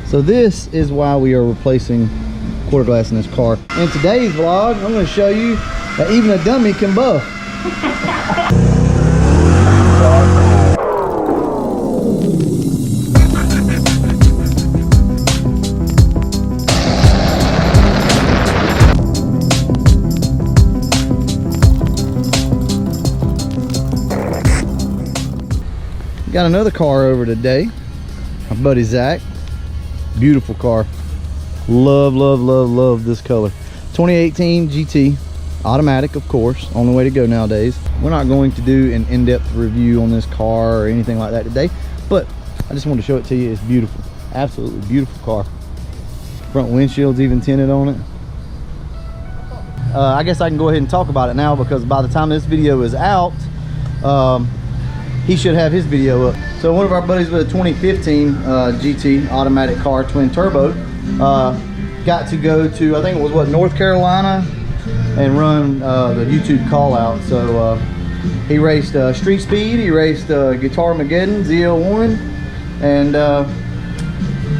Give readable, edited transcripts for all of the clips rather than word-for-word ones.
So this is why we are replacing quarter glass in this car. In today's vlog, I'm going to show you that even a dummy can buff. Got another car over today. My buddy Zach. Beautiful car. Love, love, love, love this color. 2018 GT. Automatic, of course. Only way to go nowadays. We're not going to do an in-depth review on this car or anything like that today, but I just wanted to show it to you. It's beautiful. Absolutely beautiful car. Front windshield's even tinted on it. I guess I can go ahead and talk about it now, because by the time this video is out, he should have his video up. So one of our buddies with a 2015 GT automatic car, twin turbo, got to go to, I think it was what, North Carolina, and run the YouTube call out. So he raced Street Speed, he raced Guitar Mageddon ZL1, and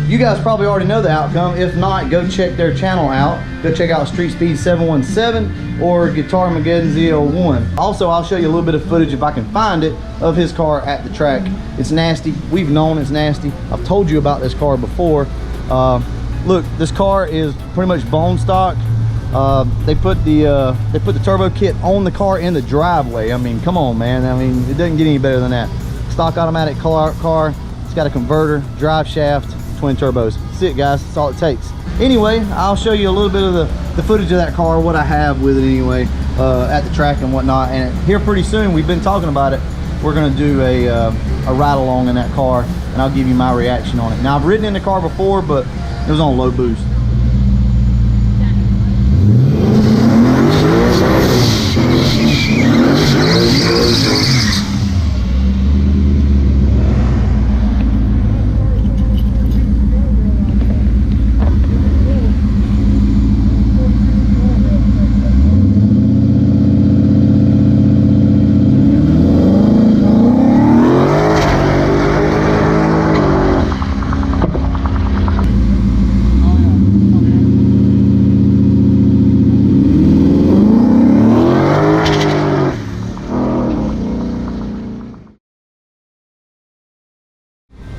you guys probably already know the outcome. If not, go check their channel out. Go check out Street Speed 717 or Guitar Mageddon ZL1. Also, I'll show you a little bit of footage, if I can find it, of his car at the track. It's nasty. We've known it's nasty. I've told you about this car before. Look, this car is pretty much bone stock. They put the turbo kit on the car in the driveway. I mean, come on, man. I mean, it doesn't get any better than that. Stock automatic car. It's got a converter, drive shaft, twin turbos. That's it, guys. That's all it takes. Anyway, I'll show you a little bit of the footage of that car, what I have with it anyway, at the track and whatnot. And here pretty soon, we've been talking about it, we're going to do a ride along in that car, and I'll give you my reaction on it. Now, I've ridden in the car before, but it was on low boost.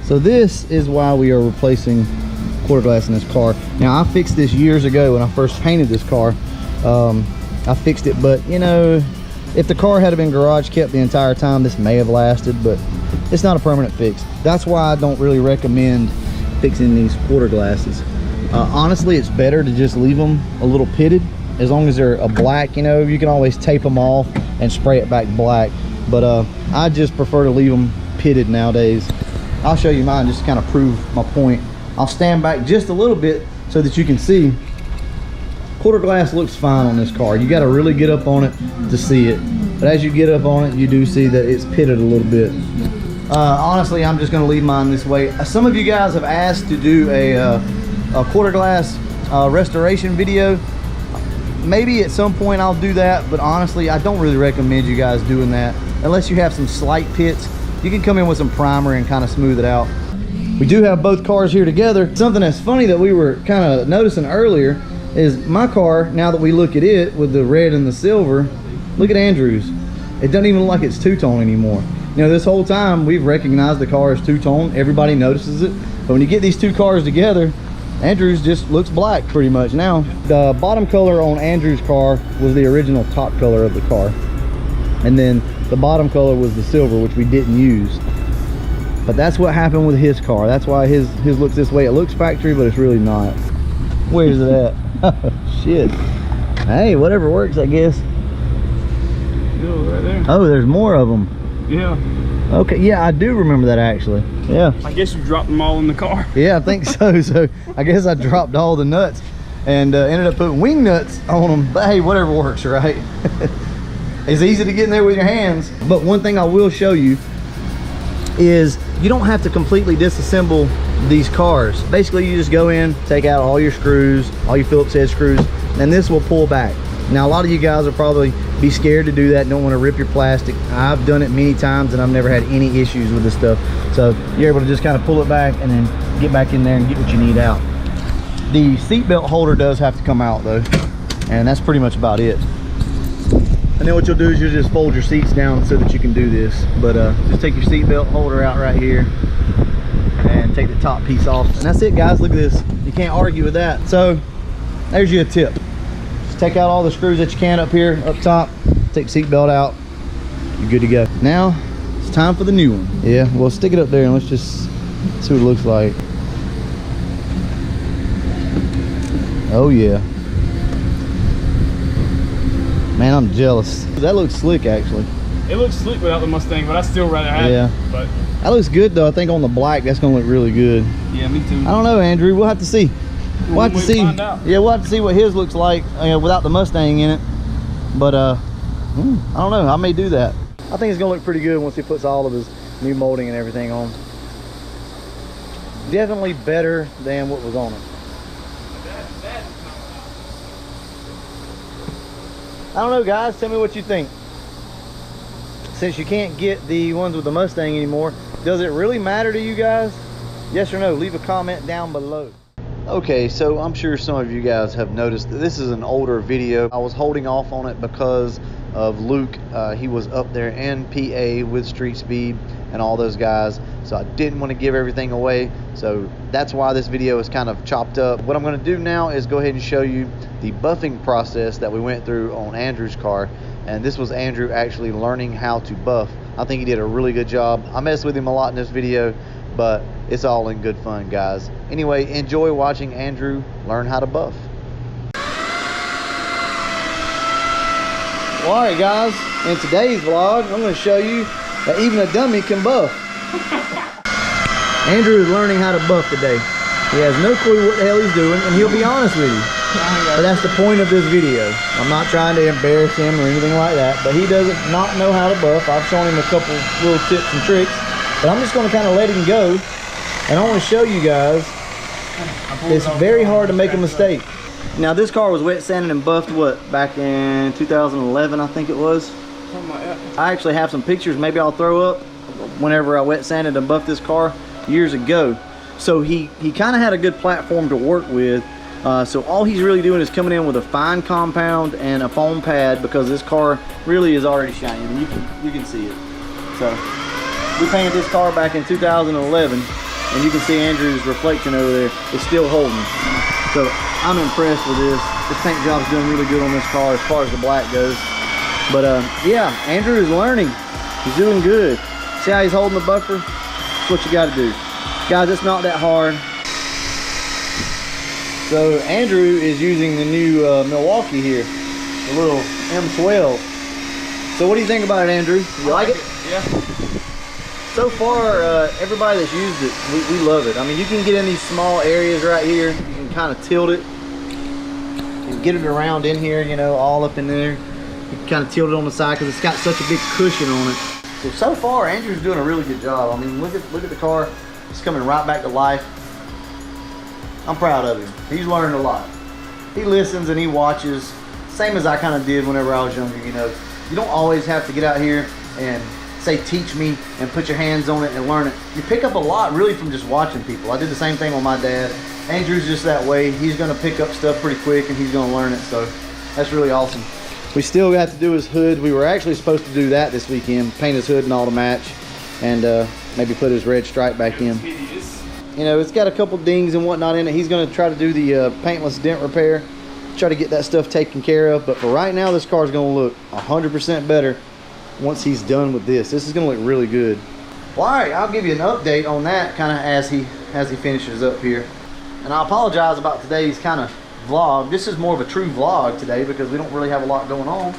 So this is why we are replacing quarter glass in this car. Now, I fixed this years ago when I first painted this car. I fixed it, but you know, if the car had been garage kept the entire time, this may have lasted, but it's not a permanent fix. That's why I don't really recommend fixing these quarter glasses. Honestly, it's better to just leave them a little pitted. As long as they're a black, you know, you can always tape them off and spray it back black. But I just prefer to leave them pitted nowadays. I'll show you mine just to kind of prove my point. I'll stand back just a little bit so that you can see. Quarter glass looks fine on this car. You got to really get up on it to see it. But as you get up on it, you do see that it's pitted a little bit. Honestly, I'm just going to leave mine this way. Some of you guys have asked to do a quarter glass restoration video. Maybe at some point I'll do that, but honestly, I don't really recommend you guys doing that unless you have some slight pits. You can come in with some primer and kind of smooth it out. We do have both cars here together. Something that's funny that we were kind of noticing earlier is my car, now that we look at it with the red and the silver, look at Andrew's. It doesn't even look like it's two-tone anymore. You know, this whole time we've recognized the car as two-tone. Everybody notices it. But when you get these two cars together, Andrew's just looks black pretty much now. The bottom color on Andrew's car was the original top color of the car. And then the bottom color was the silver, which we didn't use. But that's what happened with his car. That's why his looks this way. It looks factory, but it's really not. Where's it at? Oh, shit. Hey, whatever works, I guess. Right there. Oh, there's more of them. Yeah. Okay, yeah, I do remember that actually. Yeah. I guess you dropped them all in the car. Yeah, I think so. So I guess I dropped all the nuts and ended up putting wing nuts on them. But hey, whatever works, right? It's easy to get in there with your hands. But one thing I will show you is you don't have to completely disassemble these cars. Basically, you just go in, take out all your screws, all your Phillips head screws, and this will pull back. Now, a lot of you guys will probably be scared to do that, don't want to rip your plastic. I've done it many times and I've never had any issues with this stuff. So you're able to just kind of pull it back and then get back in there and get what you need out. The seatbelt holder does have to come out though, and that's pretty much about it. And then what you'll do is you'll just fold your seats down so that you can do this. But just take your seatbelt holder out right here and take the top piece off. And that's it, guys. Look at this. You can't argue with that. So there's your tip. Just take out all the screws that you can up here, up top. Take the seatbelt out. You're good to go. Now it's time for the new one. Yeah, well, stick it up there and let's just see what it looks like. Oh yeah. Man, I'm jealous. That looks slick, actually. It looks slick without the Mustang, but I still rather have it. But that looks good, though. I think on the black, that's going to look really good. Yeah, me too. I don't know, Andrew. We'll have to see. We'll have to see. Yeah, we'll have to see what his looks like without the Mustang in it. But I don't know. I may do that. I think it's going to look pretty good once he puts all of his new molding and everything on. Definitely better than what was on it. I don't know, guys. Tell me what you think. Since you can't get the ones with the Mustang anymore, does it really matter to you guys? Yes or no? Leave a comment down below. Okay, so I'm sure some of you guys have noticed that this is an older video. I was holding off on it because of Luke. He was up there in PA with Street Speed and all those guys, so I didn't want to give everything away. So that's why this video is kind of chopped up. What I'm going to do now is go ahead and show you the buffing process that we went through on Andrew's car. And this was Andrew actually learning how to buff. I think he did a really good job. I messed with him a lot in this video, but it's all in good fun, guys. Anyway, enjoy watching Andrew learn how to buff. Well, all right, guys, in today's vlog, I'm going to show you that even a dummy can buff. Andrew is learning how to buff today. He has no clue what the hell he's doing, and he'll be honest with you. But that's the point of this video. I'm not trying to embarrass him or anything like that, but he doesn't not know how to buff. I've shown him a couple little tips and tricks, but I'm just going to kind of let him go, and I want to show you guys it's very hard to make a mistake. Now, this car was wet sanded and buffed, what, back in 2011, I think it was? Something like that. I actually have some pictures maybe I'll throw up whenever I wet sanded and buffed this car years ago. So he kind of had a good platform to work with. So all he's really doing is coming in with a fine compound and a foam pad, because this car really is already shiny. I mean, you can see it. So we painted this car back in 2011, and you can see Andrew's reflection over there. It's still holding. So I'm impressed with this. This paint job's doing really good on this car as far as the black goes. But yeah, Andrew is learning. He's doing good. See how he's holding the buffer? That's what you got to do. Guys, it's not that hard. So Andrew is using the new Milwaukee here, the little M12. So what do you think about it, Andrew? You like it? Yeah. So far, everybody that's used it, we love it. I mean, you can get in these small areas right here. You can kind of tilt it and get it around in here, you know, all up in there. You can kind of tilt it on the side because it's got such a big cushion on it. So far, Andrew's doing a really good job. I mean, look at the car. It's coming right back to life. I'm proud of him. He's learned a lot. He listens and he watches, same as I kind of did whenever I was younger. You know, you don't always have to get out here and say, teach me, and put your hands on it and learn it. You pick up a lot really from just watching people. I did the same thing with my dad. Andrew's just that way. He's going to pick up stuff pretty quick and he's going to learn it. So that's really awesome. We still got to do his hood. We were actually supposed to do that this weekend, paint his hood and all to match, and maybe put his red stripe back in. You know, it's got a couple dings and whatnot in it. He's going to try to do the paintless dent repair, try to get that stuff taken care of. But for right now, this car is going to look 100% better once he's done with this. This is going to look really good. Well, all right, I'll give you an update on that kind of as he finishes up here. And I apologize about today's kind of vlog. This is more of a true vlog today because we don't really have a lot going on.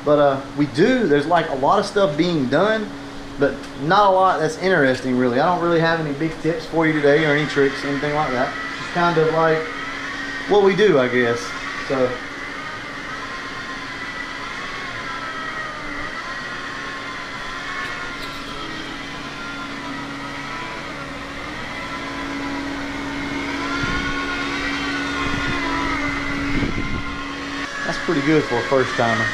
But there's like a lot of stuff being done, but not a lot that's interesting really. I don't really have any big tips for you today or any tricks, anything like that. Just kind of like what we do, I guess. So that's pretty good for a first timer.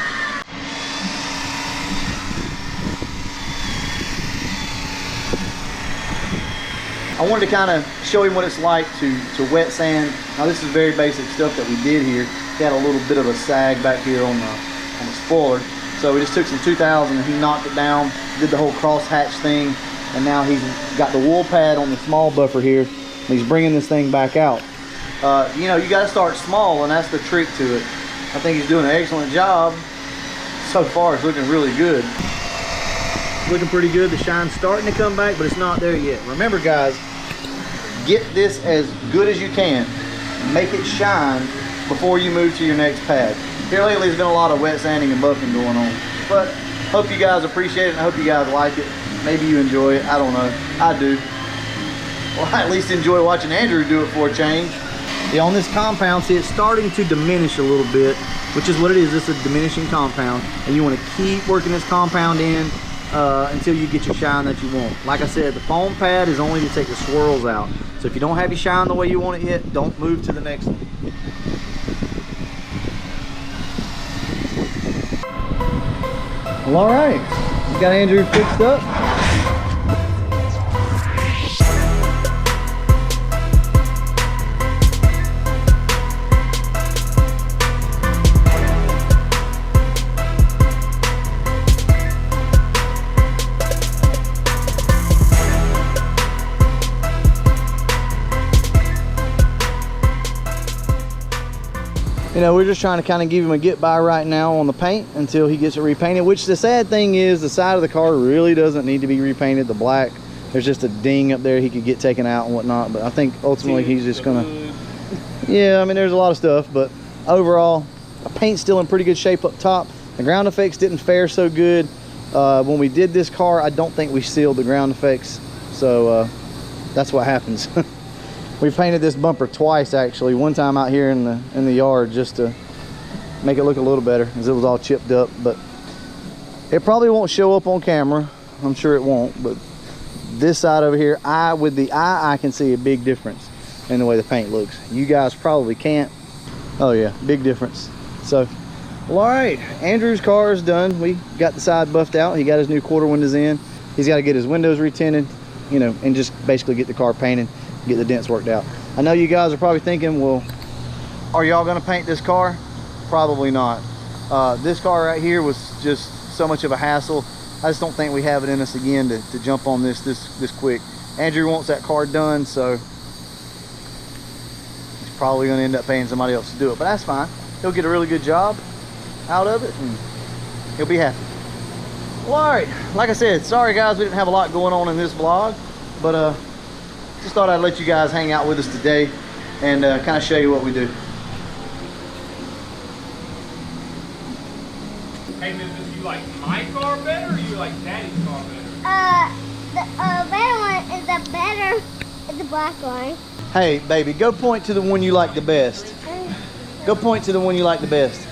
I I wanted to kind of show him what it's like to wet sand. Now this is very basic stuff that we did here. He had a little bit of a sag back here on the spoiler. So we just took some 2000 and he knocked it down, did the whole cross hatch thing, and now he's got the wool pad on the small buffer here, and he's bringing this thing back out. You know, you got to start small, and that's the trick to it. I think he's doing an excellent job. So far, it's looking really good. Looking pretty good. The shine's starting to come back, but it's not there yet. Remember, guys, get this as good as you can. Make it shine before you move to your next pad. Here lately, there's been a lot of wet sanding and buffing going on, but hope you guys appreciate it, and I hope you guys like it. Maybe you enjoy it. I don't know. I do. Well, I at least enjoy watching Andrew do it for a change. Yeah, on this compound, see, it's starting to diminish a little bit, which is what it is. It's a diminishing compound, and you want to keep working this compound in until you get your shine that you want. Like I said, the foam pad is only to take the swirls out. So if you don't have your shine the way you want it yet, don't move to the next one. Well, all right, we got Andrew fixed up. You know, we're just trying to kind of give him a get by right now on the paint until he gets it repainted, which the sad thing is the side of the car really doesn't need to be repainted. The black, there's just a ding up there he could get taken out and whatnot, but I think ultimately he's just gonna, yeah, I mean, there's a lot of stuff, but overall the paint's still in pretty good shape up top. The ground effects didn't fare so good when we did this car. I don't think we sealed the ground effects, so that's what happens. We painted this bumper twice, actually. One time out here in the yard just to make it look a little better, as it was all chipped up. But it probably won't show up on camera. I'm sure it won't. But this side over here, with the eye, I can see a big difference in the way the paint looks. You guys probably can't. Oh yeah, big difference. So, well, all right. Andrew's car is done. We got the side buffed out. He got his new quarter windows in. He's got to get his windows retinted, you know, and just basically get the car painted. Get the dents worked out. I know you guys are probably thinking, well, are y'all gonna paint this car? Probably not. This car right here was just so much of a hassle. I just don't think we have it in us again to jump on this quick. Andrew wants that car done, so he's probably gonna end up paying somebody else to do it, but that's fine. He'll get a really good job out of it and he'll be happy. Well, all right, like I said, sorry guys, we didn't have a lot going on in this vlog, but just thought I'd let you guys hang out with us today and kind of show you what we do. Hey, do you like my car better or you like Daddy's car better? The red one is the better, the black one. Hey, baby, go point to the one you like the best. Go point to the one you like the best.